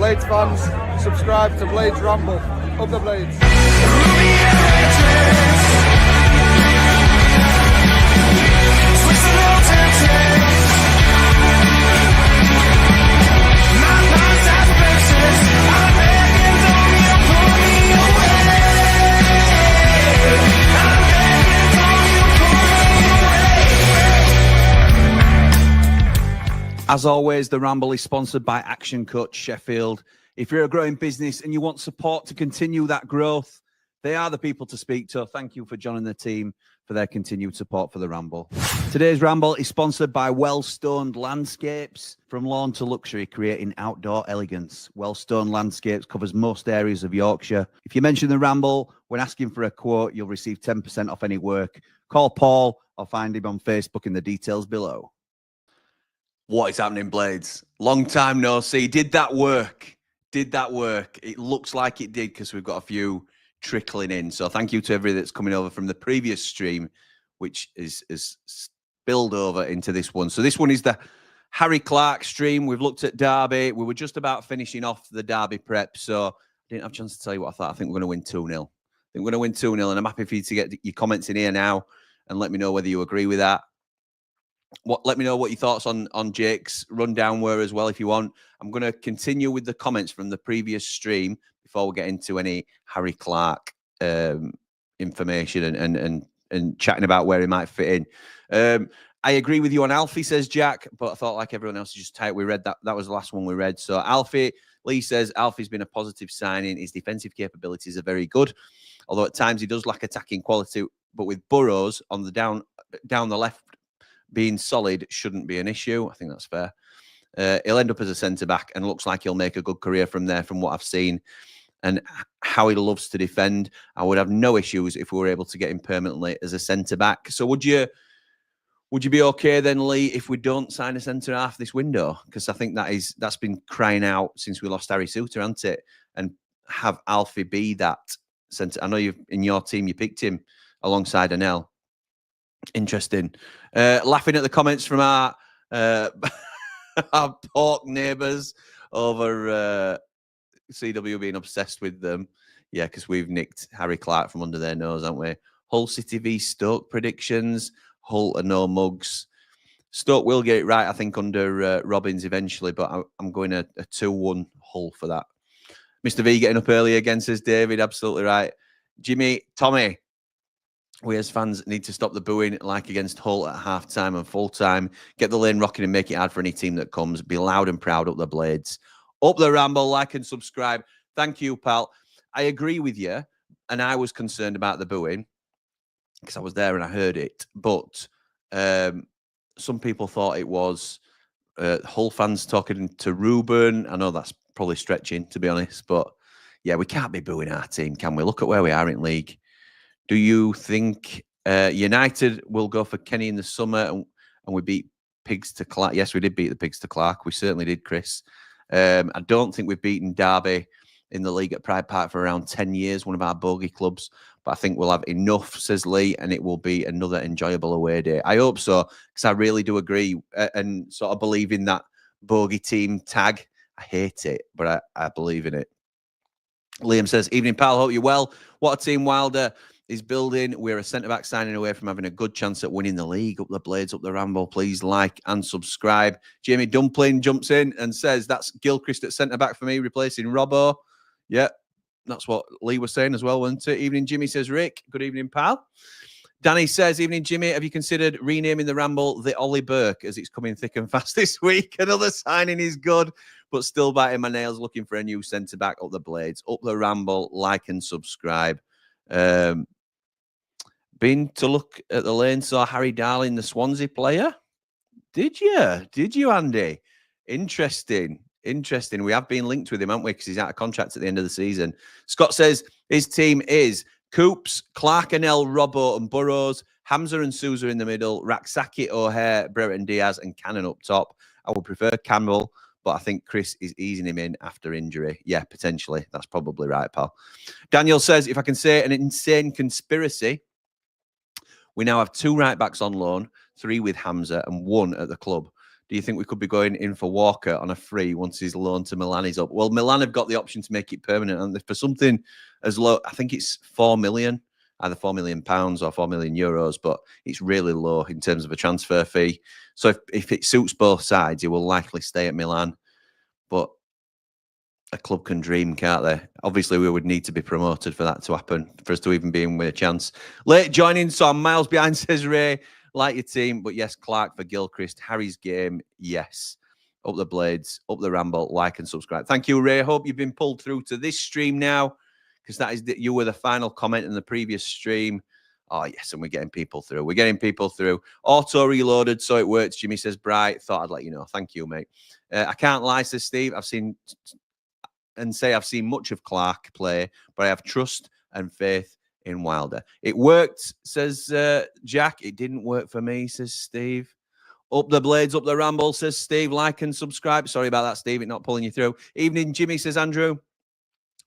Blades fans, subscribe to Blades Ramble. Up the Blades. As always, the Ramble is sponsored by Action Coach Sheffield. If you're a growing business and you want support to continue that growth, they are the people to speak to. Thank you for joining the team for their continued support for the Ramble. Today's Ramble is sponsored by Wellstoned Landscapes. From lawn to luxury, creating outdoor elegance. Wellstoned Landscapes covers most areas of Yorkshire. If you mention the Ramble when asking for a quote, you'll receive 10% off any work. Call Paul or find him on Facebook in the details below. What is happening, Blades? Long time no see. Did that work? Did that work? It looks like it did because we've got a few trickling in. So thank you to everybody that's coming over from the previous stream, which is spilled over into this one. So this one is the Harry Clarke stream. We've looked at Derby. We were just about finishing off the Derby prep. So I didn't have a chance to tell you what I thought. I think we're going to win 2-0. I think we're going to win 2-0. And I'm happy for you to get your comments in here now and let me know whether you agree with that. Let me know what your thoughts on Jake's rundown were as well, if you want. I'm going to continue with the comments from the previous stream before we get into any Harry Clarke information and chatting about where he might fit in. I agree with you on Alfie, says Jack, but I thought like everyone else is just tight. We read that. That was the last one we read. So Alfie, Lee says Alfie's been a positive signing. His defensive capabilities are very good, although at times he does lack attacking quality. But with Burrows on the down the left, being solid shouldn't be an issue. I think that's fair. He'll end up as a centre-back and looks like he'll make a good career from there from what I've seen and how he loves to defend. I would have no issues if we were able to get him permanently as a centre-back. So would you be okay then, Lee, if we don't sign a centre-half this window? Because I think that's been crying out since we lost Harry Souttar, hasn't it? And have Alfie be that centre. I know in your team you picked him alongside Anel. Interesting. Laughing at the comments from our pork neighbours over CW being obsessed with them. Yeah, because we've nicked Harry Clarke from under their nose, haven't we? Hull City v Stoke predictions. Hull are no mugs. Stoke will get it right, I think, under Robbins eventually, but I'm going a 2-1 Hull for that. Mr. V getting up early again, says David. Absolutely right. Tommy. We as fans need to stop the booing like against Hull at half-time and full-time. Get the lane rocking and make it hard for any team that comes. Be loud and proud up the Blades. Up the Ramble, like and subscribe. Thank you, pal. I agree with you, and I was concerned about the booing because I was there and I heard it. But some people thought it was Hull fans talking to Ruben. I know that's probably stretching, to be honest. But, yeah, we can't be booing our team, can we? Look at where we are in league. Do you think United will go for Kenny in the summer and we beat Pigs to Clarke? Yes, we did beat the Pigs to Clarke. We certainly did, Chris. I don't think we've beaten Derby in the league at Pride Park for around 10 years, one of our bogey clubs. But I think we'll have enough, says Lee, and it will be another enjoyable away day. I hope so, because I really do agree and sort of believe in that bogey team tag. I hate it, but I believe in it. Liam says, evening, pal. Hope you're well. What a team Wilder is building. We're a centre-back signing away from having a good chance at winning the league. Up the Blades, up the Ramble. Please like and subscribe. Jamie Dumpling jumps in and says, that's Gilchrist at centre-back for me, replacing Robbo. Yeah, that's what Lee was saying as well, wasn't it? Evening, Jimmy, says Rick. Good evening, pal. Danny says, evening, Jimmy. Have you considered renaming the Ramble the Ollie Burke as it's coming thick and fast this week? Another signing is good, but still biting my nails looking for a new centre-back. Up the Blades, up the Ramble. Like and subscribe. Been to look at the lane, saw Harry Darling, the Swansea player. Did you, Andy? Interesting. We have been linked with him, haven't we? Because he's out of contract at the end of the season. Scott says his team is Coops, Clarke, Anel, Robbo and Burrows, Hamza and Sousa in the middle, Raksaki, O'Hare, Brereton Diaz and Cannon up top. I would prefer Campbell, but I think Chris is easing him in after injury. Yeah, potentially. That's probably right, pal. Daniel says, if I can say an insane conspiracy, we now have 2 right-backs on loan, 3 with Hamza and 1 at the club. Do you think we could be going in for Walker on a free once his loan to Milan is up? Well, Milan have got the option to make it permanent, and for something as low, I think it's 4 million, either £4 million or 4 million euros, but it's really low in terms of a transfer fee. So if it suits both sides, he will likely stay at Milan. But a club can dream, can't they? Obviously, we would need to be promoted for that to happen, for us to even be in with a chance. Late joining, so I'm miles behind, says Ray. Like your team, but yes, Clarke for Gilchrist. Harry's game, yes. Up the Blades, up the Ramble, like and subscribe. Thank you, Ray. Hope you've been pulled through to this stream now, because that is you were the final comment in the previous stream. Oh, yes, and we're getting people through. We're getting people through. Auto reloaded, so it works. Jimmy says, Bright. Thought I'd let you know. Thank you, mate. I can't lie, says Steve. I've seen much of Clarke play, but I have trust and faith in Wilder. It worked, says Jack. It didn't work for me, says Steve. Up the Blades, up the Ramble, says Steve. Like and subscribe. Sorry about that, Steve. It's not pulling you through. Evening, Jimmy, says Andrew.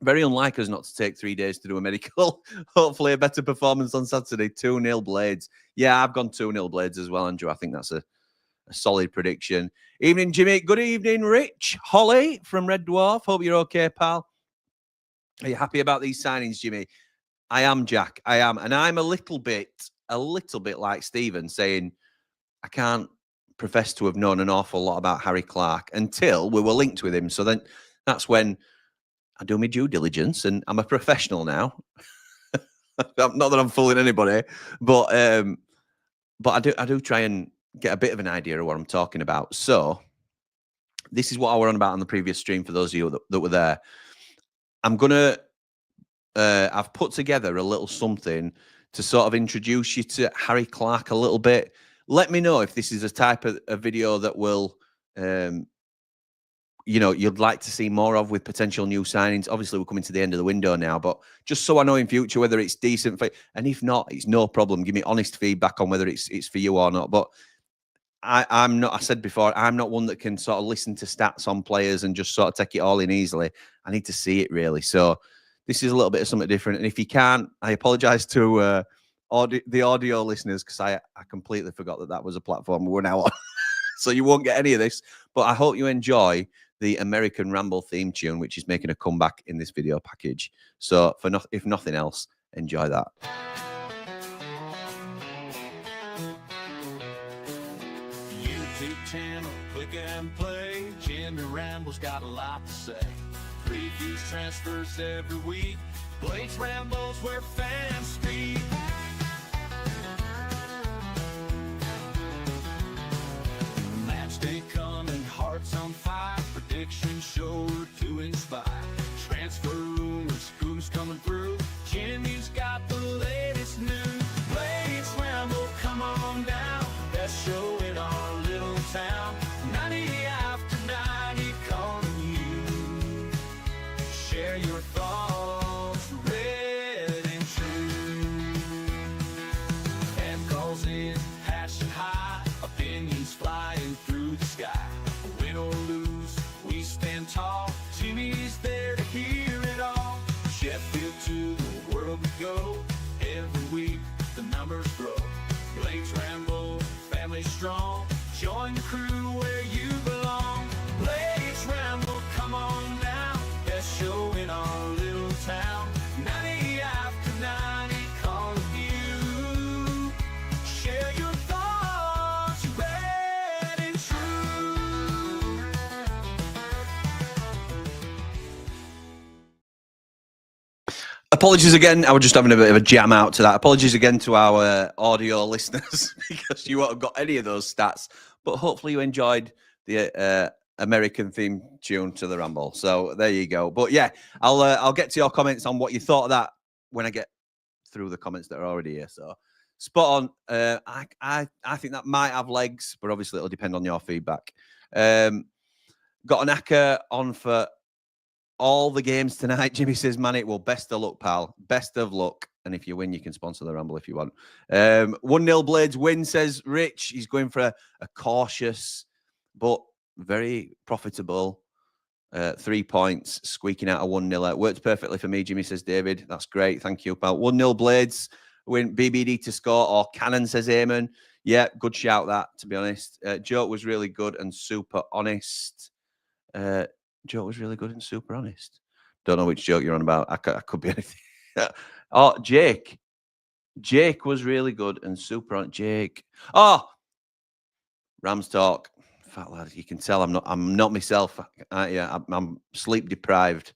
Very unlike us not to take 3 days to do a medical. Hopefully a better performance on Saturday. 2-0 Blades. Yeah, I've gone 2-0 Blades as well, Andrew. I think that's a solid prediction. Evening, Jimmy. Good evening, Rich. Holly from Red Dwarf. Hope you're okay, pal. Are you happy about these signings, Jimmy? I am, Jack. I am. And I'm a little bit like Stephen, saying I can't profess to have known an awful lot about Harry Clarke until we were linked with him. So then that's when I do my due diligence, and I'm a professional now. Not that I'm fooling anybody, but I do try and get a bit of an idea of what I'm talking about. So this is what I were on about on the previous stream for those of you that were there. I'm gonna I've put together a little something to sort of introduce you to Harry Clarke a little bit. Let me know if this is a type of a video that will, you'd like to see more of with potential new signings. Obviously, we're coming to the end of the window now, but just so I know in future whether it's decent for, and if not, it's no problem. Give me honest feedback on whether it's for you or not. But I'm not, I said before, I'm not one that can sort of listen to stats on players and just sort of take it all in easily. I need to see it really. So this is a little bit of something different. And if you can't, I apologize to the audio listeners, because I completely forgot that was a platform we're now on. So you won't get any of this. But I hope you enjoy the American Ramble theme tune, which is making a comeback in this video package. So if nothing else, enjoy that. YouTube channel, click and play. Jimmy Ramble's got a lot to say. Previews, transfers every week. Blades Rambles where fans speak. Match day coming, hearts on fire. Predictions sure to inspire. Transfer rumors, who's coming through. Jimmy's got the latest news. Blades Ramble, come on down. Best show in our little town. 90 after 90 calling you. Share your thoughts, red and true. And calls in, passion high, opinions flying through the sky. Win or lose, we stand tall. Jimmy's there to hear it all. Sheffield to the world we go. Every week the numbers grow. Blades Ramble, family strong. Join the crew where you belong. Blades Ramble, come on now. Best show in our little town. 90 after 90 calling you. Share your thoughts, red and true. Apologies again. I was just having a bit of a jam out to that. Apologies again to our audio listeners because you won't have got any of those stats. But hopefully you enjoyed the American theme tune to the Ramble. So there you go. But yeah, I'll get to your comments on what you thought of that when I get through the comments that are already here. So spot on. I think that might have legs, but obviously it'll depend on your feedback. Got an acca on for all the games tonight. Jimmy says, Manic, well, best of luck, pal. Best of luck. And if you win, you can sponsor the Ramble if you want. 1-0 Blades win, says Rich. He's going for a cautious but very profitable 3 points, squeaking out a 1-0. It worked perfectly for me, Jimmy, says David. That's great. Thank you, pal. 1-0 Blades. Win BBD to score or Cannon, says Eamon. Yeah, good shout that, to be honest. Joke was really good and super honest. Joke was really good and super honest. Don't know which joke you're on about. I could be anything. Oh, Jake. Jake was really good and super honest. Jake. Oh, Rams talk. Fat lad, you can tell I'm not myself. Yeah, I'm sleep deprived.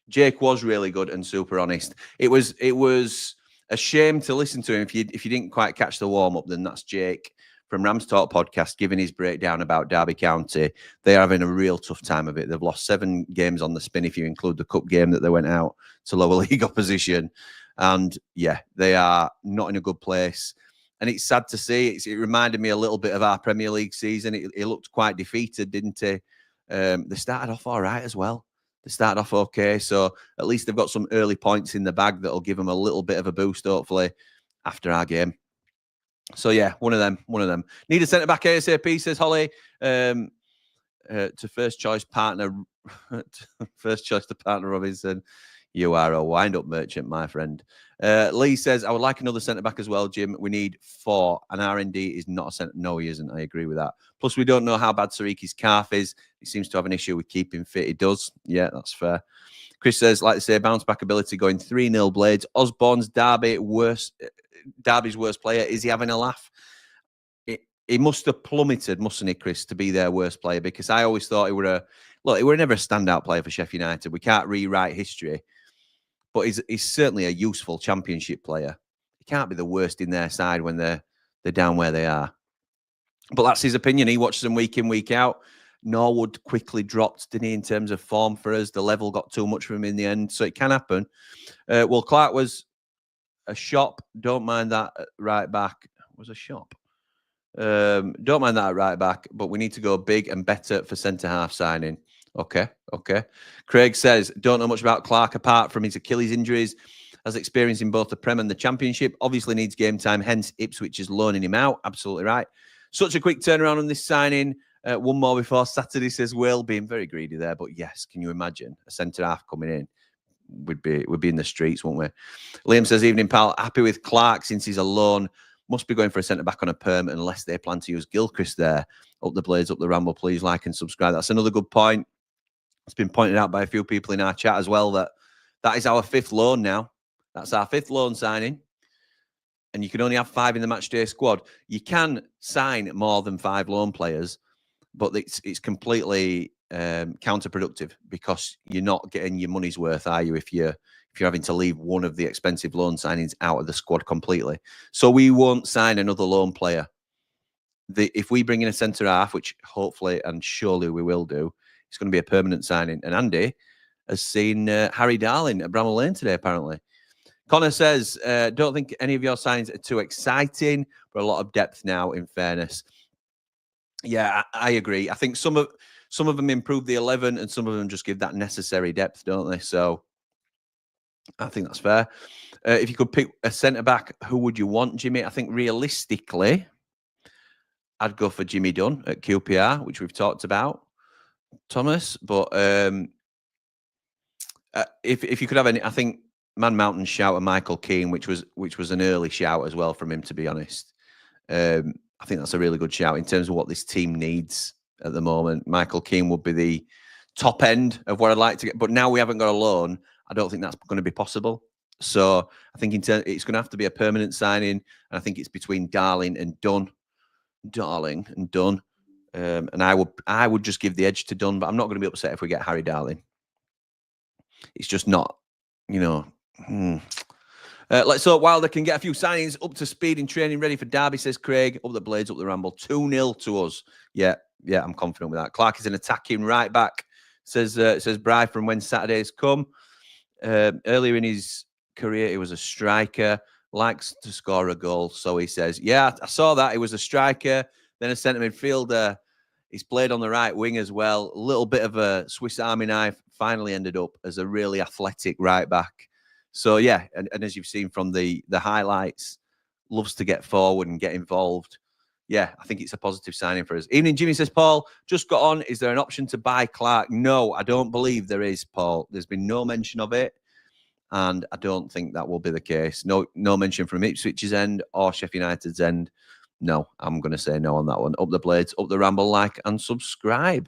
Jake was really good and super honest. It was a shame to listen to him. If you didn't quite catch the warm up, then that's Jake from Rams Talk podcast giving his breakdown about Derby County. They are having a real tough time of it. They've lost 7 games on the spin if you include the cup game that they went out to lower league opposition. And yeah, they are not in a good place. And it's sad to see. It reminded me a little bit of our Premier League season. It looked quite defeated, didn't it? They started off all right as well. They started off okay. So at least they've got some early points in the bag that'll give them a little bit of a boost, hopefully, after our game. So yeah, one of them. Need a centre back ASAP, says Holly. To first choice partner Robinson. You are a wind-up merchant, my friend. Lee says, I would like another centre-back as well, Jim. We need 4, and R&D is not a centre. No, he isn't. I agree with that. Plus, we don't know how bad Sariki's calf is. He seems to have an issue with keeping fit. He does. Yeah, that's fair. Chris says, like to say, bounce-back ability going 3-0 Blades. Osborne's Derby's worst player. Is he having a laugh? He must have plummeted, mustn't he, Chris, to be their worst player? Because I always thought he were never a standout player for Sheffield United. We can't rewrite history. But he's certainly a useful championship player. He can't be the worst in their side when they're down where they are. But that's his opinion. He watches them week in, week out. Norwood quickly dropped, didn't he, in terms of form for us. The level got too much for him in the end. So it can happen. Well, Clarke was a shop. Don't mind that at right back. Was a shop. Don't mind that at right back. But we need to go big and better for centre-half signing. Okay. Craig says, don't know much about Clarke apart from his Achilles injuries, has experience in both the Prem and the Championship. Obviously needs game time, hence Ipswich is loaning him out. Absolutely right. Such a quick turnaround on this signing. One more before Saturday, says Will, being very greedy there. But yes, can you imagine a centre-half coming in? We'd be in the streets, won't we? Liam says, evening, pal. Happy with Clarke since he's a loan. Must be going for a centre-back on a perm unless they plan to use Gilchrist there. Up the Blades, up the Ramble. Please like and subscribe. That's another good point. It's been pointed out by a few people in our chat as well that is our 5th loan now. That's our 5th loan signing. And you can only have 5 in the matchday squad. You can sign more than 5 loan players, but it's completely counterproductive because you're not getting your money's worth, are you, if you're having to leave one of the expensive loan signings out of the squad completely. So we won't sign another loan player. If we bring in a centre-half, which hopefully and surely we will do, it's going to be a permanent signing. And Andy has seen Harry Darling at Bramall Lane today, apparently. Connor says, don't think any of your signings are too exciting, but a lot of depth now, in fairness. Yeah, I agree. I think some of them improve the 11 and some of them just give that necessary depth, don't they? So I think that's fair. If you could pick a centre-back, who would you want, Jimmy? I think realistically, I'd go for Jimmy Dunn at QPR, which we've talked about. Thomas, but if you could have any, I think Man Mountain shout at Michael Keane, which was an early shout as well from him, to be honest. I think that's a really good shout in terms of what this team needs at the moment. Michael Keane would be the top end of what I'd like to get, but now we haven't got a loan. I don't think that's going to be possible. So I think it's going to have to be a permanent signing, and I think it's between Darling and Dunn. And I would just give the edge to Dunn, but I'm not going to be upset if we get Harry Darling. It's just not, Let's hope Wilder can get a few signings up to speed in training, ready for Derby, says Craig. Up the Blades, up the Ramble. 2-0 to us. Yeah, I'm confident with that. Clarke is an attacking right back, says Bri from when Saturdays come. Earlier in his career, he was a striker, likes to score a goal. So he says, yeah, I saw that. He was a striker, then a centre midfielder. He's played on the right wing as well. A little bit of a Swiss Army knife. Finally ended up as a really athletic right back. So, yeah, and as you've seen from the highlights, loves to get forward and get involved. Yeah, I think it's a positive signing for us. Evening, Jimmy, says Paul. Just got on. Is there an option to buy Clarke? No, I don't believe there is, Paul. There's been no mention of it. And I don't think that will be the case. No mention from Ipswich's end or Sheffield United's end. No, I'm going to say no on that one. Up the Blades, up the Ramble, like and subscribe.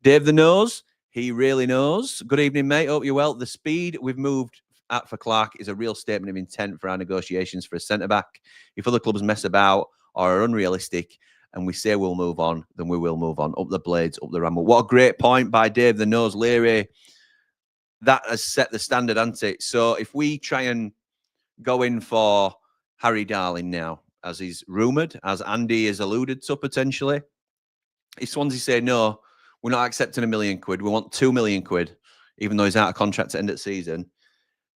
Dave the Nose, he really knows. Good evening, mate. Hope you're well. The speed we've moved at for Clarke is a real statement of intent for our negotiations for a centre-back. If other clubs mess about or are unrealistic and we say we'll move on, then we will move on. Up the Blades, up the Ramble. What a great point by Dave the Nose. Leary, that has set the standard, hasn't it? So if we try and go in for Harry Darling now, as he's rumoured, as Andy has alluded to potentially, if Swansea say no, we're not accepting £1 million. We want £2 million, even though he's out of contract to end of season.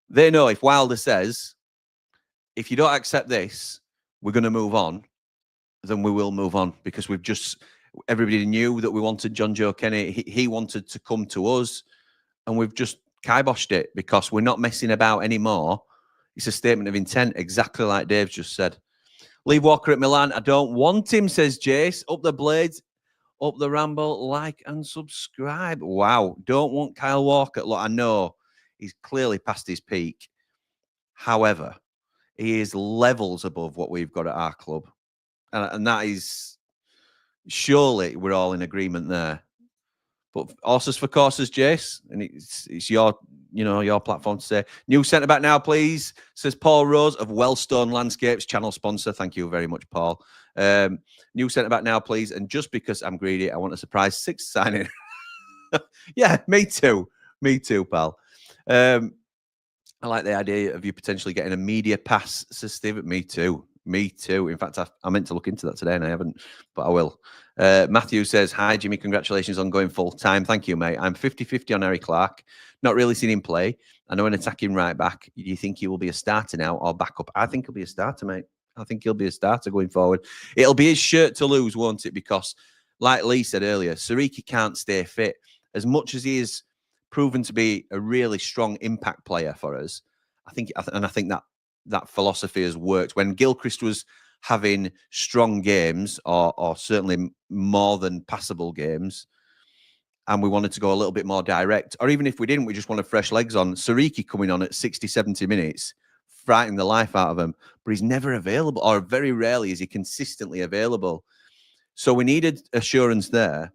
They know if Wilder says, if you don't accept this, we're going to move on, then we will move on, because everybody knew that we wanted John Joe Kenny. He wanted to come to us, and we've just kiboshed it because we're not messing about anymore. It's a statement of intent, exactly like Dave just said. Leave Walker at Milan. I don't want him, says Jace. Up the Blades, up the Ramble, like and subscribe. Wow. Don't want Kyle Walker. Look, I know he's clearly past his peak. However, he is levels above what we've got at our club. And that is, surely we're all in agreement there. But horses for courses, Jace, and it's your platform to say. New centre back now, please, says Paul Rose of Wellstone Landscapes, channel sponsor. Thank you very much, Paul. New centre back now, please. And just because I'm greedy, I want a surprise 6th signing. Yeah, me too. Me too, pal. I like the idea of you potentially getting a media pass, says Steve. Me too. Me too. In fact, I meant to look into that today and I haven't, but I will. Matthew says, hi, Jimmy. Congratulations on going full time. Thank you, mate. I'm 50-50 on Harry Clarke. Not really seen him play. I know an attacking right back. Do you think he will be a starter now or backup? I think he'll be a starter, mate. I think he'll be a starter going forward. It'll be his shirt to lose, won't it? Because, like Lee said earlier, Sariki can't stay fit. As much as he is proven to be a really strong impact player for us, I think that philosophy has worked. When Gilchrist was having strong games, or certainly more than passable games, and we wanted to go a little bit more direct, or even if we didn't, we just wanted fresh legs on, Sariki coming on at 60, 70 minutes, frightening the life out of him, but he's never available, or very rarely is he consistently available. So we needed assurance there.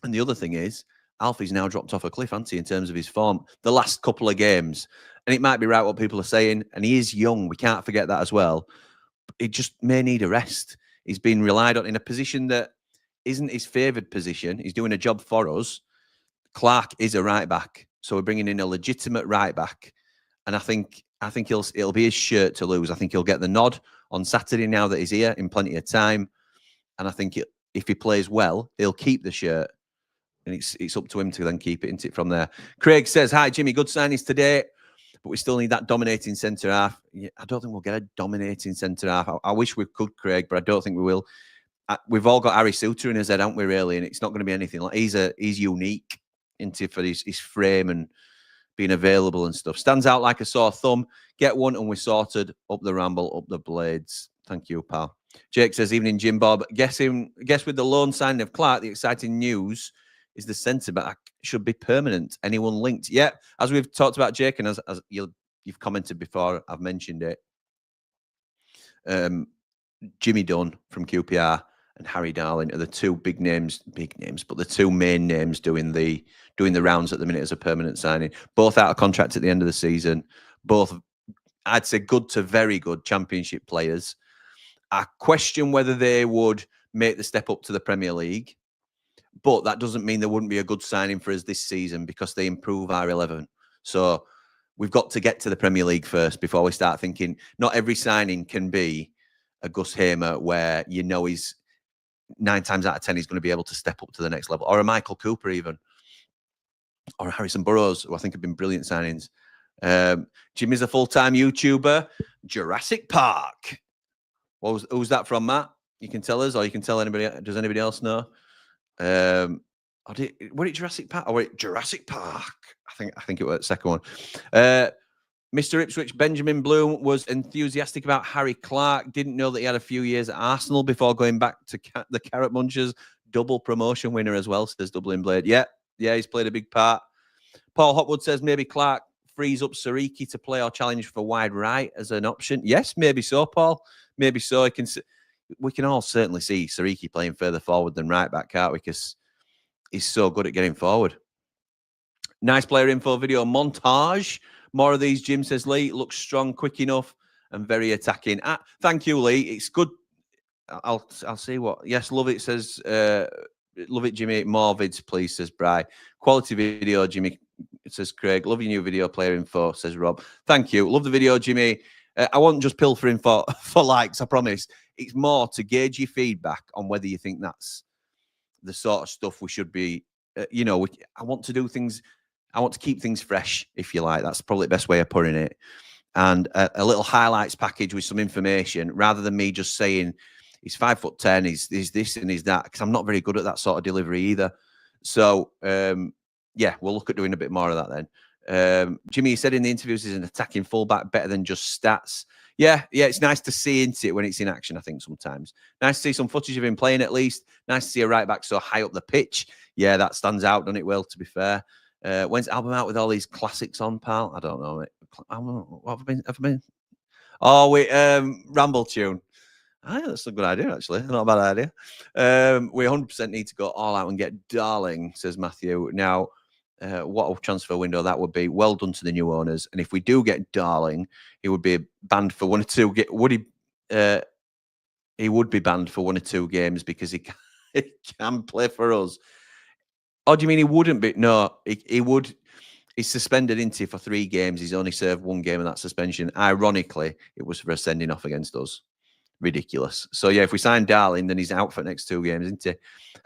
And the other thing is, Alfie's now dropped off a cliff, hasn't he, in terms of his form the last couple of games. And it might be right what people are saying, and he is young. We can't forget that as well. He just may need a rest. He's been relied on in a position that isn't his favoured position. He's doing a job for us. Clarke is a right back, so we're bringing in a legitimate right back, and I think it'll be his shirt to lose. I think he'll get the nod on Saturday now that he's here in plenty of time, and I think if he plays well, he'll keep the shirt, and it's up to him to then keep it, isn't it, from there. Craig says, "Hi Jimmy, good signings today, but we still need that dominating centre half." Yeah, I don't think we'll get a dominating centre half. I wish we could, Craig, but I don't think we will. We've all got Harry Suter in his head, haven't we, really? And it's not going to be anything like he's unique for his frame and being available and stuff. Stands out like a sore thumb. Get one and we're sorted. Up the Ramble, up the Blades. Thank you, pal. Jake says, evening, Jim Bob. Guess with the loan signing of Clarke, the exciting news is the centre back should be permanent. Anyone linked? Yeah, as we've talked about, Jake, and as you've commented before, I've mentioned it. Jimmy Dunn from QPR and Harry Darling are the two big names, but the two main names doing the rounds at the minute as a permanent signing. Both out of contract at the end of the season. Both, I'd say, good to very good Championship players. I question whether they would make the step up to the Premier League, but that doesn't mean there wouldn't be a good signing for us this season because they improve our 11. So we've got to get to the Premier League first before we start thinking. Not every signing can be a Gus Hamer where you know he's 9 times out of 10 he's going to be able to step up to the next level, or a Michael Cooper even, or a Harrison Burrows, who I think have been brilliant signings. Jimmy's a full-time YouTuber. Jurassic Park. Who's that from, Matt? You can tell us, or you can tell anybody. Does anybody else know? Were it Jurassic Park? Or were it Jurassic Park? I think it was the second one. Mr. Ipswich, Benjamin Bloom, was enthusiastic about Harry Clarke. Didn't know that he had a few years at Arsenal before going back to the Carrot Munchers. Double promotion winner as well, says Dublin Blade. Yeah, he's played a big part. Paul Hopwood says maybe Clarke frees up Sariki to play or challenge for wide right as an option? Yes, maybe so, Paul. Maybe so. We can all certainly see Sariki playing further forward than right back, can't we? Because he's so good at getting forward. Nice player info video montage. More of these, Jim says. Lee looks strong, quick enough, and very attacking. Thank you, Lee. It's good. I'll see what. Yes, love it. Says love it, Jimmy. More vids, please. Says Bry. Quality video, Jimmy. Says Craig. Love your new video player info. Says Rob. Thank you. Love the video, Jimmy. I wasn't just pilfering for likes. I promise. It's more to gauge your feedback on whether you think that's the sort of stuff we should be. I want to do things. I want to keep things fresh, if you like. That's probably the best way of putting it. And a little highlights package with some information, rather than me just saying he's 5'10", he's this and he's that, because I'm not very good at that sort of delivery either. So, yeah, we'll look at doing a bit more of that then. Jimmy said in the interviews he's an attacking fullback, better than just stats. Yeah, it's nice to see into it when it's in action, I think, sometimes. Nice to see some footage of him playing at least. Nice to see a right back so high up the pitch. Yeah, that stands out, doesn't it, Will, to be fair. When's the album out with all these classics on, pal? I don't know, mate. I don't know. What have I been? Oh, wait, Ramble tune. That's a good idea, actually. Not a bad idea. We 100% need to go all out and get Darling, says Matthew. Now, what a transfer window that would be. Well done to the new owners. And if we do get Darling, he would be banned for 1 or 2. He would be banned for 1 or 2 games because he can play for us. Oh, do you mean he wouldn't be? No, he would. He's suspended, isn't he, for 3 games. He's only served 1 game of that suspension. Ironically, it was for a sending off against us. Ridiculous. So, yeah, if we sign Darling, then he's out for the next 2 games, isn't he?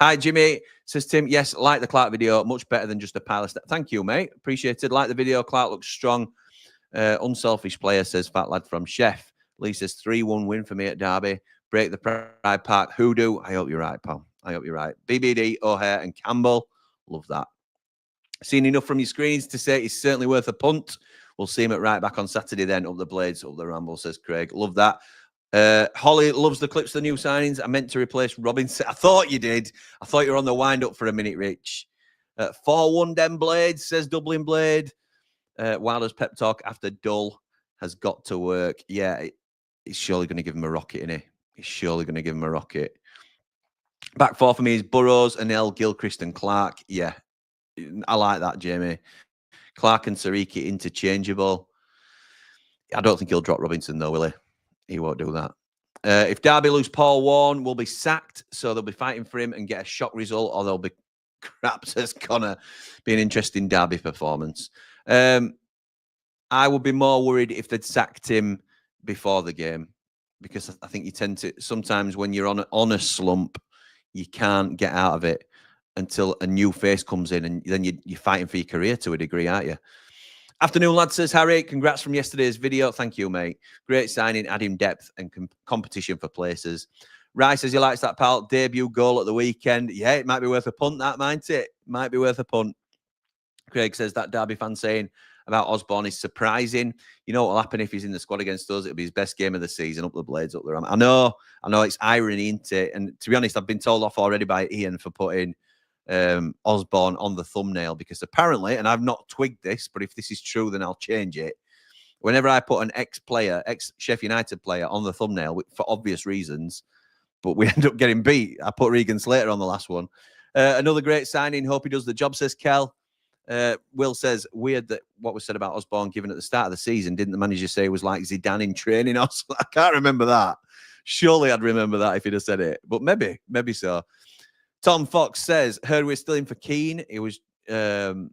Hi, Jimmy. Says Tim. Yes, like the Clarke video. Much better than just a pile of stats. Thank you, mate. Appreciated. Like the video. Clarke looks strong. Unselfish player, says Fat Lad from Chef. Lee says 3-1 win for me at Derby. Break the Pride Park. Hoodoo. I hope you're right, pal. I hope you're right. BBD, O'Hare and Campbell. Love that. Seen enough from your screens to say he's certainly worth a punt. We'll see him at right back on Saturday then. Up the Blades, up the Ramble, says Craig. Love that. Holly loves the clips, the new signings. I meant to replace Robinson. I thought you did. I thought you were on the wind-up for a minute, Rich. 4-1 Den Blades, says Dublin Blade. Wilder's pep talk after Dull has got to work. Yeah, he's surely going to give him a rocket, isn't he? He's surely going to give him a rocket. Back 4 for me is Burrows, Anel, Gilchrist and Clarke. Yeah, I like that, Jamie. Clarke and Sariki interchangeable. I don't think he'll drop Robinson, though, will he? He won't do that. If Derby lose Paul Warne, will be sacked, so they'll be fighting for him and get a shock result, or they'll be crap, says Connor. Be an interesting Derby performance. I would be more worried if they'd sacked him before the game, because I think you tend to, sometimes when you're on a slump, you can't get out of it until a new face comes in, and then you're fighting for your career to a degree, aren't you? Afternoon, lad, says Harry. Congrats from yesterday's video. Thank you, mate. Great signing, adding depth and competition for places. Rice says he likes that, pal. Debut goal at the weekend. Yeah, it might be worth a punt, that, might it? Might be worth a punt. Craig says that Derby fan saying about Osborne is surprising. You know what will happen if he's in the squad against us? It'll be his best game of the season. Up the Blades, up the Ram. I know it's irony, isn't it? And to be honest, I've been told off already by Ian for putting Osborne on the thumbnail, because apparently, and I've not twigged this, but if this is true, then I'll change it. Whenever I put an ex-Sheffield United player on the thumbnail, for obvious reasons, but we end up getting beat. I put Regan Slater on the last one. Another great signing. Hope he does the job, says Kel. Will says, weird that what was said about Osborne given at the start of the season, didn't the manager say it was like Zidane in training? I can't remember that. Surely I'd remember that if he'd have said it, but maybe so. Tom Fox says, heard we're still in for Keane. It was in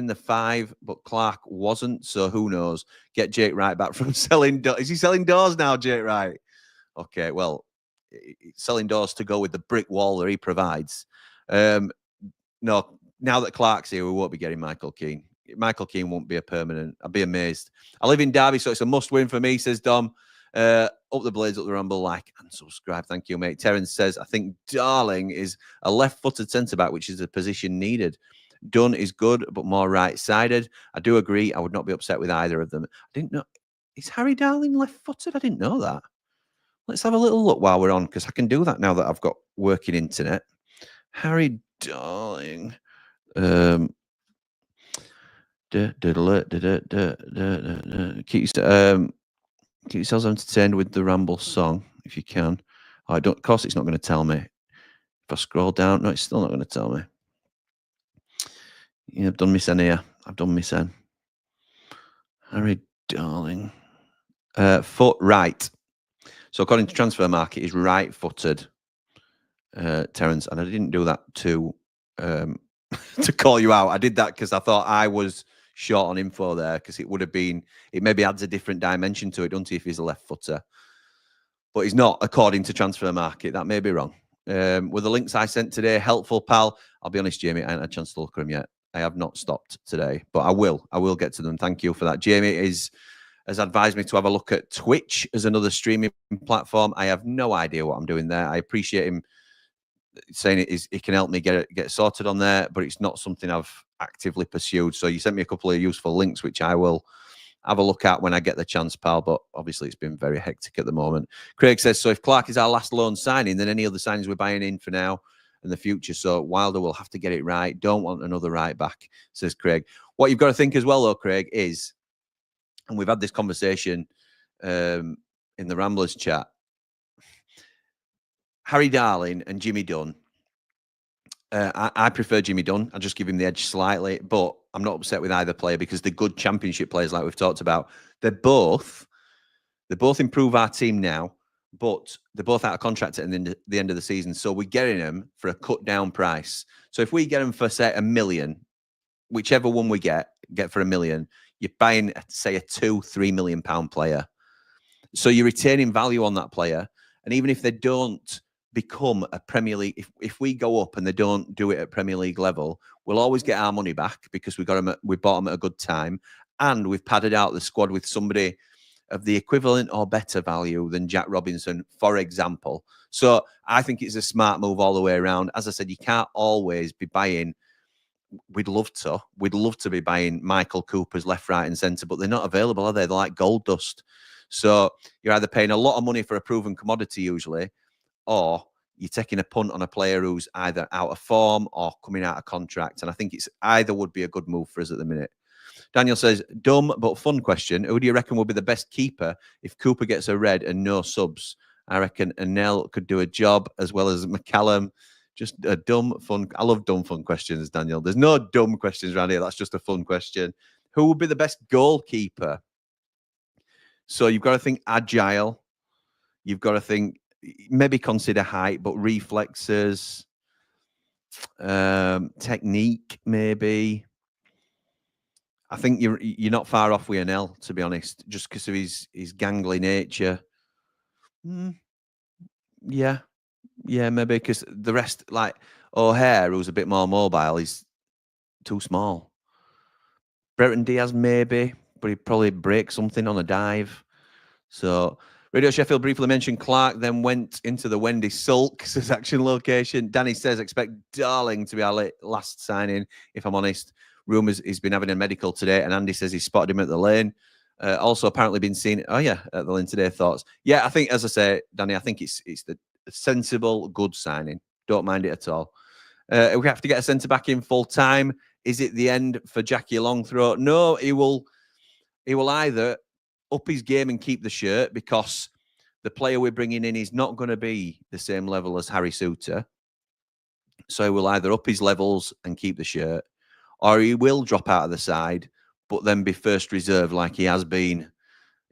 the 5, but Clarke wasn't, so who knows? Get Jake Wright back from selling doors. Is he selling doors now, Jake Wright? Okay, well, selling doors to go with the brick wall that he provides. No, now that Clarke's here, we won't be getting Michael Keane. Michael Keane won't be a permanent. I'd be amazed. I live in Derby, so it's a must-win for me, says Dom. Up the Blades, up the Ramble, like and subscribe. Thank you, mate. Terence says, I think Darling is a left-footed centre-back, which is a position needed. Dunn is good, but more right-sided. I do agree. I would not be upset with either of them. I didn't know. Is Harry Darling left-footed? I didn't know that. Let's have a little look while we're on, because I can do that now that I've got working internet. Harry Darling. Keep yourselves entertained with the Ramble song if you can. I don't. Of course, it's not going to tell me. If I scroll down, no, it's still not going to tell me. Yeah, I've done Miss N here. I've done Miss N. Harry Darling. Foot right. So according to Transfer Market, he's right-footed, Terence. And I didn't do that to to call you out. I did that because I thought I was short on info there, because it would have been, it maybe adds a different dimension to it, doesn't it, if he's a left footer. But he's not, according to Transfer Market. That may be wrong. Were the links I sent today helpful, pal? I'll be honest, Jamie, I haven't had a chance to look at them yet. I have not stopped today, but I will. I will get to them. Thank you for that. Jamie has advised me to have a look at Twitch as another streaming platform. I have no idea what I'm doing there. I appreciate him saying it can help me get sorted on there, but it's not something I've actively pursued. So you sent me a couple of useful links, which I will have a look at when I get the chance, pal. But obviously it's been very hectic at the moment. Craig says, so if Clarke is our last loan signing, then any other signings we're buying in for now and the future. So Wilder will have to get it right. Don't want another right back, says Craig. What you've got to think as well, though, Craig, is, and we've had this conversation in the Ramblers chat, Harry Darling and Jimmy Dunn. I prefer Jimmy Dunn. I just give him the edge slightly, but I'm not upset with either player because they're good championship players, like we've talked about. They both improve our team now, but they're both out of contract at the end of the season. So we're getting them for a cut down price. So if we get them for, say, $1 million, whichever one we get for $1 million, you're buying, say, a £2-3 million player. So you're retaining value on that player. And even if they don't become a Premier League, if we go up and they don't do it at Premier League level, we'll always get our money back because we bought them at a good time, and we've padded out the squad with somebody of the equivalent or better value than Jack Robinson, for example. So I think it's a smart move all the way around. As I said, you can't always be buying. We'd love to be buying Michael Cooper's left, right, and centre, but they're not available, are they? They're like gold dust. So you're either paying a lot of money for a proven commodity usually, or you're taking a punt on a player who's either out of form or coming out of contract. And I think it's either would be a good move for us at the minute. Daniel says, dumb but fun question. Who do you reckon will be the best keeper if Cooper gets a red and no subs? I reckon Anel could do a job, as well as McCallum. Just a dumb, fun. I love dumb, fun questions, Daniel. There's no dumb questions around here. That's just a fun question. Who would be the best goalkeeper? So you've got to think agile. You've got to think, maybe consider height, but reflexes, technique, maybe. I think you're not far off with Anel, to be honest, just because of his gangly nature. Yeah, maybe, because the rest, like O'Hare, who's a bit more mobile, is too small. Brereton Diaz, maybe, but he'd probably break something on a dive. So Radio Sheffield briefly mentioned Clarke, then went into the Wendy Sulk, says action location. Danny says, expect Darling to be our last signing, if I'm honest. Rumours he's been having a medical today, and Andy says he spotted him at the lane. Also apparently been seen, at the lane today. Thoughts? Yeah, I think, as I say, Danny, I think it's the sensible, good signing. Don't mind it at all. We have to get a centre-back in full-time. Is it the end for Jackie Longthroat? No, he will either up his game and keep the shirt, because the player we're bringing in is not going to be the same level as Harry Souttar. So he will either up his levels and keep the shirt, or he will drop out of the side, but then be first reserve like he has been.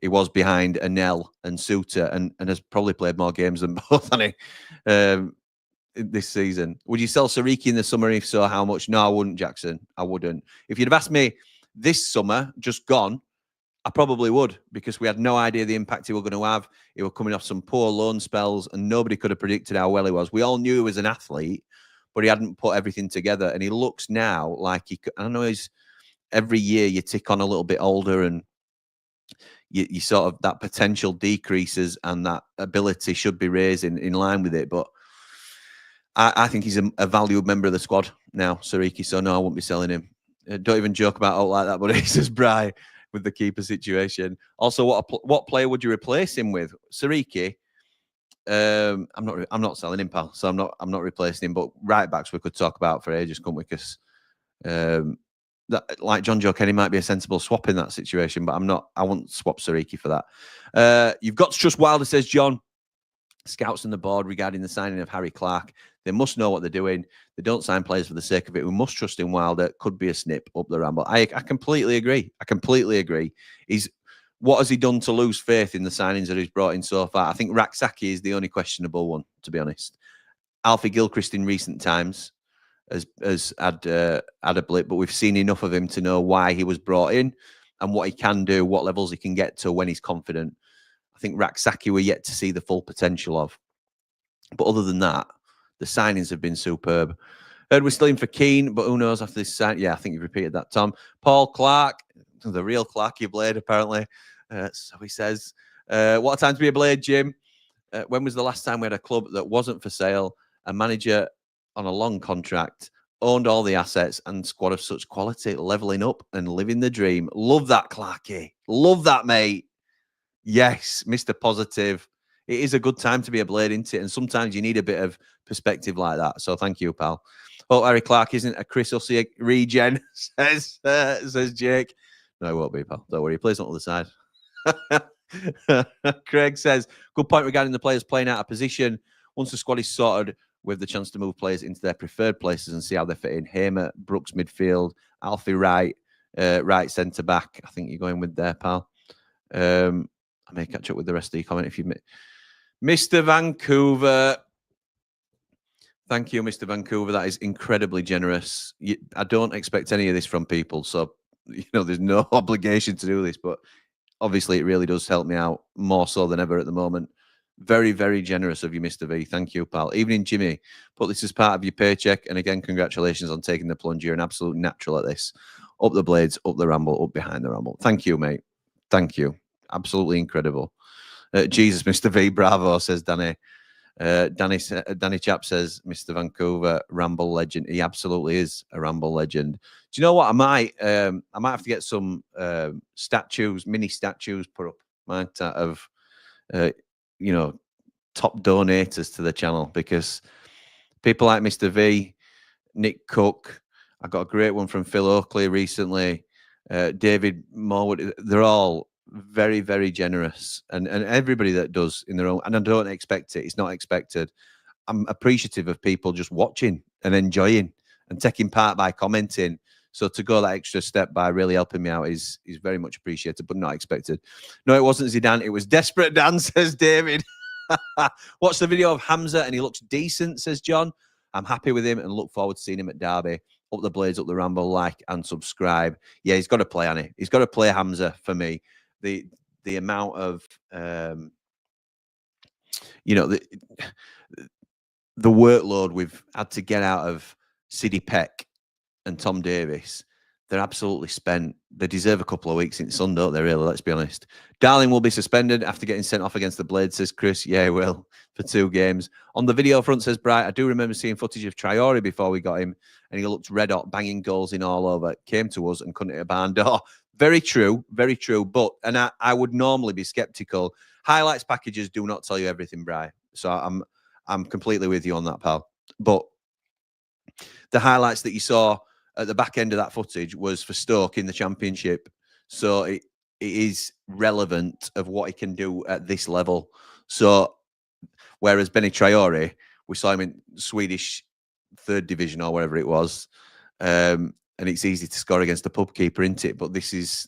He was behind Anel and Souttar, and has probably played more games than both, hasn't he, this season. Would you sell Sariki in the summer? If so, how much? No, I wouldn't, Jackson. I wouldn't. If you'd have asked me this summer, just gone, I probably would, because we had no idea the impact he was going to have. He was coming off some poor loan spells, and nobody could have predicted how well he was. We all knew he was an athlete, but he hadn't put everything together. And he looks now like he could. I know every year you tick on a little bit older, and you sort of, that potential decreases and that ability should be raised in line with it. But I think he's a valued member of the squad now, Sariki. So no, I won't be selling him. Don't even joke about it like that, but he says, Bry, with the keeper situation. Also, what player would you replace him with? Sariki. I'm not selling him, pal. So I'm not replacing him. But right backs we could talk about for ages, couldn't we? Because there's that, like John Joe Kenny might be a sensible swap in that situation, but I'm not. I won't swap Sariki for that. You've got to trust Wilder, says John. Scouts on the board regarding the signing of Harry Clarke. They must know what they're doing. They don't sign players for the sake of it. We must trust in Wilder. Could be a snip up the ramble. I completely agree. I completely agree. What has he done to lose faith in the signings that he's brought in so far? I think Raksaki is the only questionable one, to be honest. Alfie Gilchrist in recent times has had a blip, but we've seen enough of him to know why he was brought in and what he can do, what levels he can get to when he's confident. I think Raksaki we're yet to see the full potential of. But other than that, the signings have been superb. Heard we're still in for Keane, but who knows after this sign? Yeah, I think you've repeated that, Tom. Paul Clarke, the real Clarkey blade, apparently. So he says, what a time to be a blade, Jim. When was the last time we had a club that wasn't for sale, a manager on a long contract, owned all the assets and squad of such quality, leveling up and living the dream? Love that, Clarkey. Love that, mate. Yes, Mr. Positive. It is a good time to be a blade, isn't it? And sometimes you need a bit of perspective like that. So thank you, pal. Hope Harry Clarke isn't a Chris Hussey regen, says Jake. No, it won't be, pal. Don't worry. He plays on the other side. Craig says, good point regarding the players playing out of position. Once the squad is sorted, with the chance to move players into their preferred places and see how they fit in. Hamer, Brooks midfield, Alfie right, right centre back. I think you're going with there, pal. I may catch up with the rest of your comment if you... Mr. Vancouver. Thank you, Mr. Vancouver. That is incredibly generous. I don't expect any of this from people, so there's no obligation to do this, but obviously it really does help me out more so than ever at the moment. Very, very generous of you, Mr. V. Thank you, pal. Evening, Jimmy. Put this as part of your paycheck, and again, congratulations on taking the plunge. You're an absolute natural at this. Up the blades, up the ramble, up behind the ramble. Thank you, mate. Thank you. Absolutely incredible. Jesus, Mr. V, bravo, says Danny. Danny Chap says, Mr. Vancouver, Ramble legend. He absolutely is a Ramble legend. Do you know what? I might have to get some statues, mini statues put up, might of top donators to the channel, because people like Mr. V, Nick Cook, I got a great one from Phil Oakley recently, David Morwood, they're all very, very generous, and everybody that does in their own, and I don't expect it. It's not expected. I'm appreciative of people just watching and enjoying and taking part by commenting. So to go that extra step by really helping me out is very much appreciated, but not expected. No, it wasn't Zidane. It was Desperate Dan, says David. Watch the video of Hamza and he looks decent, says John. I'm happy with him and look forward to seeing him at Derby. Up the blades, up the ramble, like and subscribe. Yeah, he's got to play, Annie. He's got to play Hamza for me. The amount of the workload we've had to get out of Sidney Peck and Tom Davis, they're absolutely spent. They deserve a couple of weeks in sun, don't they, really? Let's be honest. Darling will be suspended after getting sent off against the Blade, says Chris. Yeah, he will, for 2 games. On the video front, says Bright, I do remember seeing footage of Traore before we got him, and he looked red hot, banging goals in all over. Came to us and couldn't hit a barn door. Very true, very true. But, and I would normally be skeptical. Highlights packages do not tell you everything, Bright. So I'm completely with you on that, pal. But the highlights that you saw at the back end of that footage was for Stoke in the Championship. So it is relevant of what he can do at this level. So whereas Benny Traore, we saw him in Swedish 3rd division or wherever it was, and it's easy to score against the pub keeper, isn't it? But this is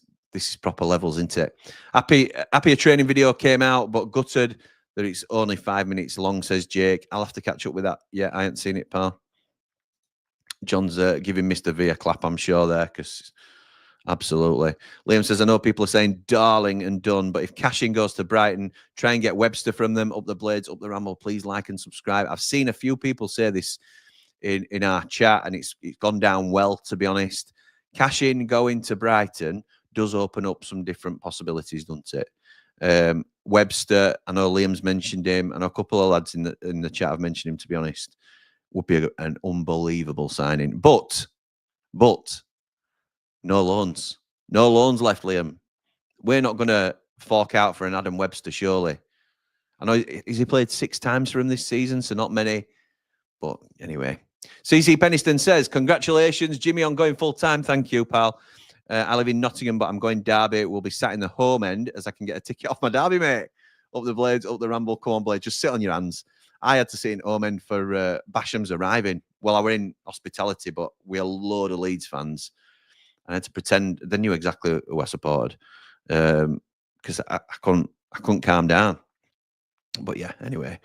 proper levels, isn't it? Happy a training video came out, but gutted that it's only 5 minutes long, says Jake. I'll have to catch up with that. Yeah, I ain't seen it, pal. John's giving Mr. V a clap, I'm sure, there, because absolutely. Liam says, I know people are saying darling and done, but if Cashin goes to Brighton, try and get Webster from them. Up the blades, up the ramble. Please like and subscribe. I've seen a few people say this in our chat, and it's gone down well, to be honest. Cashin going to Brighton does open up some different possibilities, doesn't it? Webster, I know Liam's mentioned him, and a couple of lads in the chat have mentioned him, to be honest. Would be an unbelievable signing. But no loans. No loans left, Liam. We're not going to fork out for an Adam Webster, surely. I know, has he played 6 times for him this season, so not many. But anyway, CC Penniston says, congratulations, Jimmy, on going full-time. Thank you, pal. I live in Nottingham, but I'm going Derby. We'll be sat in the home end as I can get a ticket off my Derby, mate. Up the Blades, up the Ramble. Come on, Blades. Just sit on your hands. I had to sit in home end for Basham's arriving. Well, I were in hospitality, but we are a load of Leeds fans. I had to pretend they knew exactly who I supported because I couldn't calm down. But yeah, anyway.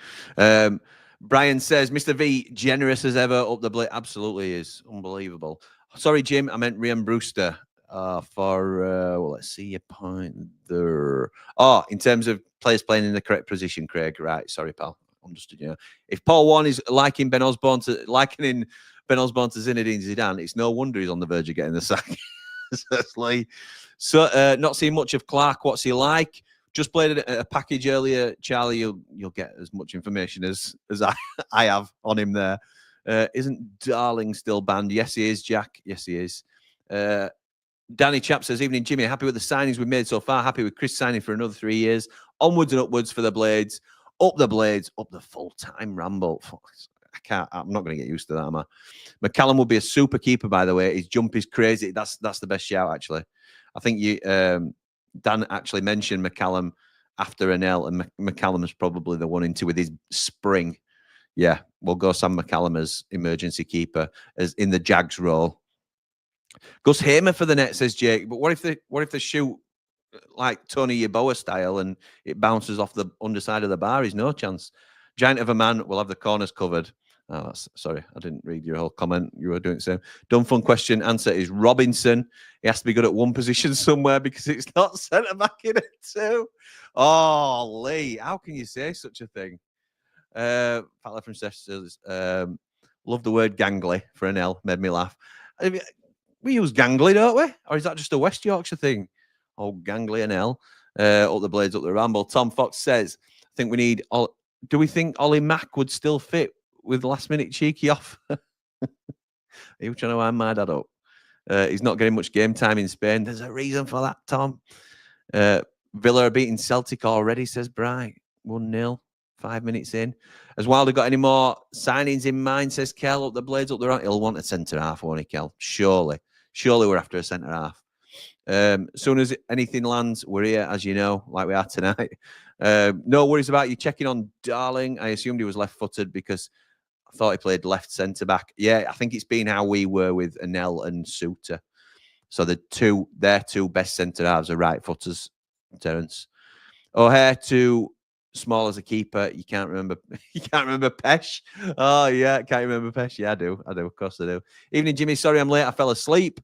Brian says, Mr. V, generous as ever up the Blade. Absolutely is. Unbelievable. Sorry, Jim. I meant Rian Brewster well, let's see your point there. Oh, in terms of players playing in the correct position, Craig. Right. Sorry, pal. Understood. You know, if Paul Warne is likening Ben Osborne to Zinedine Zidane, it's no wonder he's on the verge of getting the sack. So, not seeing much of Clarke. What's he like? Just played a package earlier, Charlie. You'll get as much information as I have on him there. Isn't Darling still banned? Yes, he is, Jack. Yes, he is. Danny Chap says, evening, Jimmy. Happy with the signings we've made so far. Happy with Chris signing for another 3 years. Onwards and upwards for the Blades. Up the Blades. Up the full-time Ramble. I'm not going to get used to that, am I? McCallum will be a super keeper, by the way. His jump is crazy. That's the best shout, actually. I think Dan actually mentioned McCallum after Anel, and McCallum is probably the one into with his spring. Yeah, we'll go Sam McCallum as emergency keeper, as in the Jags role. Gus Hamer for the net, says Jake. But what if they shoot like Tony Yeboah style and it bounces off the underside of the bar? He's no chance. Giant of a man will have the corners covered. Oh, sorry, I didn't read your whole comment. You were doing the same. Dumb fun question. Answer is Robinson. He has to be good at one position somewhere because it's not centre back in it too. Oh, Lee, how can you say such a thing? Fala from Sisters. Love the word gangly for an L. Made me laugh. We use gangly, don't we? Or is that just a West Yorkshire thing? Oh, gangly and L. Up the Blades, up the Ramble. Tom Fox says, I think we need... Do we think Ollie Mack would still fit with last-minute cheeky off? Are you trying to wind my dad up? He's not getting much game time in Spain. There's a reason for that, Tom. Villa are beating Celtic already, says Bright. 1-0, 5 minutes in. Has Wilder got any more signings in mind, says Kel, up the Blades, up the right? He'll want a centre-half, won't he, Kel? Surely we're after a centre-half. As soon as anything lands, we're here, as you know, like we are tonight. No worries about you checking on Darling. I assumed he was left-footed because I thought he played left centre-back. Yeah, I think it's been how we were with Anel and Suter. So their two best centre-halves are right-footers, Terence. O'Hare too small as a keeper. You can't remember Pesh. Oh, yeah, can't remember Pesh. Yeah, I do. Of course I do. Evening, Jimmy. Sorry I'm late. I fell asleep.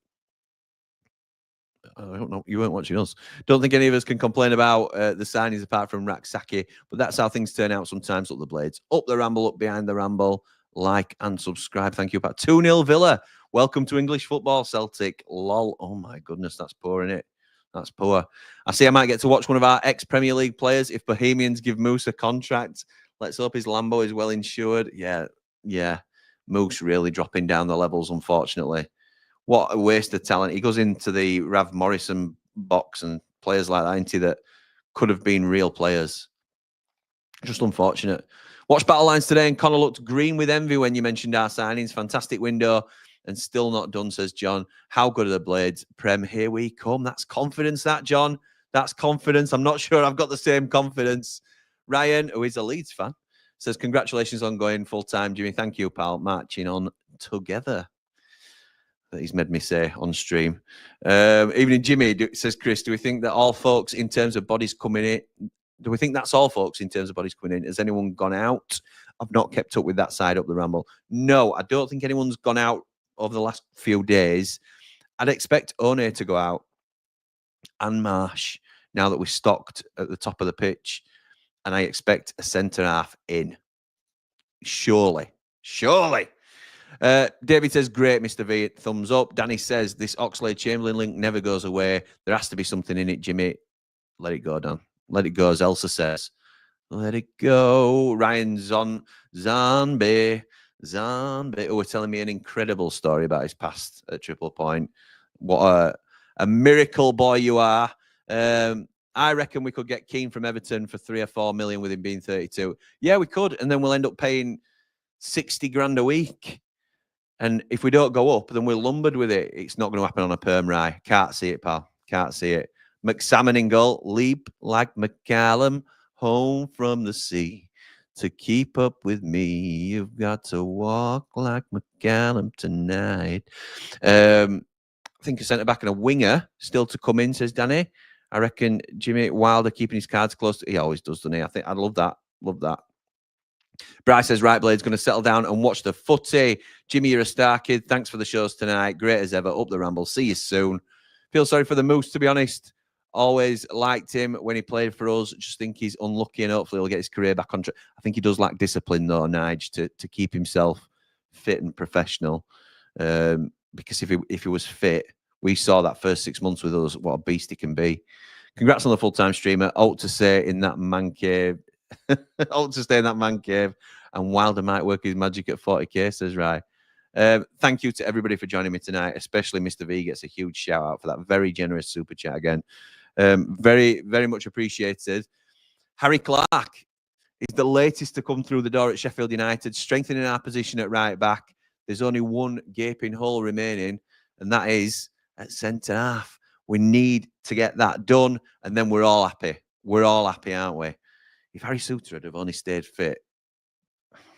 I don't know. You weren't watching us. Don't think any of us can complain about the signings apart from Raksaki, but that's how things turn out sometimes. Up the Blades, up the Ramble, up behind the Ramble. Like and subscribe. Thank you, Pat. 2-0 Villa. Welcome to English football, Celtic. Lol. Oh my goodness, that's poor, isn't it? That's poor. I see I might get to watch one of our ex-Premier League players if Bohemians give Moose a contract. Let's hope his Lambo is well insured. Yeah. Moose really dropping down the levels, unfortunately. What a waste of talent. He goes into the Rav Morrison box and players like that, into that could have been real players. Just unfortunate. Watch Battle Lines today, and Connor looked green with envy when you mentioned our signings. Fantastic window and still not done, says John. How good are the Blades? Prem, here we come. That's confidence, that, John. That's confidence. I'm not sure I've got the same confidence. Ryan, who is a Leeds fan, says, congratulations on going full-time, Jimmy. Thank you, pal. Marching on together. That he's made me say on stream. Evening, Jimmy, says Chris. Do we think that all folks in terms of bodies coming in? Do we think that's all folks in terms of bodies coming in? Has anyone gone out? I've not kept up with that side up the Ramble. No, I don't think anyone's gone out over the last few days. I'd expect One to go out and Marsh now that we're stocked at the top of the pitch. And I expect a centre-half in. Surely. David says, great, Mr. V. Thumbs up. Danny says, this Oxlade-Chamberlain link never goes away. There has to be something in it, Jimmy. Let it go, Dan. Let it go, as Elsa says. Let it go. Ryan Zanbe, who were telling me an incredible story about his past at Triple Point. What a miracle boy you are. I reckon we could get Keane from Everton for 3 or 4 million with him being 32. Yeah, we could. And then we'll end up paying 60 grand a week. And if we don't go up, then we're lumbered with it. It's not going to happen on a perm rye. Can't see it, pal. Can't see it. McSalmon in goal. Leap like McCallum home from the sea. To keep up with me, you've got to walk like McCallum tonight. I think a centre-back and a winger still to come in, says Danny. I reckon Jimmy Wilder keeping his cards close. He always does, doesn't he? I think I'd love that. Love that. Bryce says, right, Blade's going to settle down and watch the footy. Jimmy, you're a star kid. Thanks for the shows tonight. Great as ever. Up the Ramble. See you soon. Feel sorry for the Moose, to be honest. Always liked him when he played for us. Just think he's unlucky and hopefully he'll get his career back on track. I think he does lack discipline, though, Nige, to keep himself fit and professional. Because if he was fit, we saw that first 6 months with us, what a beast he can be. Congrats on the full-time streamer. Out to say in that man cave. Out to stay in that man cave. And Wilder might work his magic at 40k, says Rye. Thank you to everybody for joining me tonight, especially Mr. V gets a huge shout out for that very generous super chat again. Very, very much appreciated. Harry Clarke is the latest to come through the door at Sheffield United, strengthening our position at right back. There's only one gaping hole remaining, and that is at centre half. We need to get that done, and then we're all happy. We're all happy, aren't we? If Harry Suter had have only stayed fit,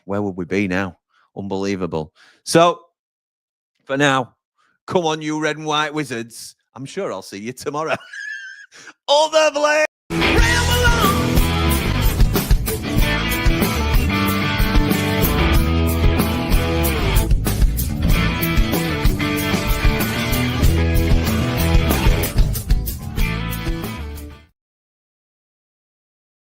where would we be now? Unbelievable. So, for now, come on, you red and white wizards. I'm sure I'll see you tomorrow. All the Blade!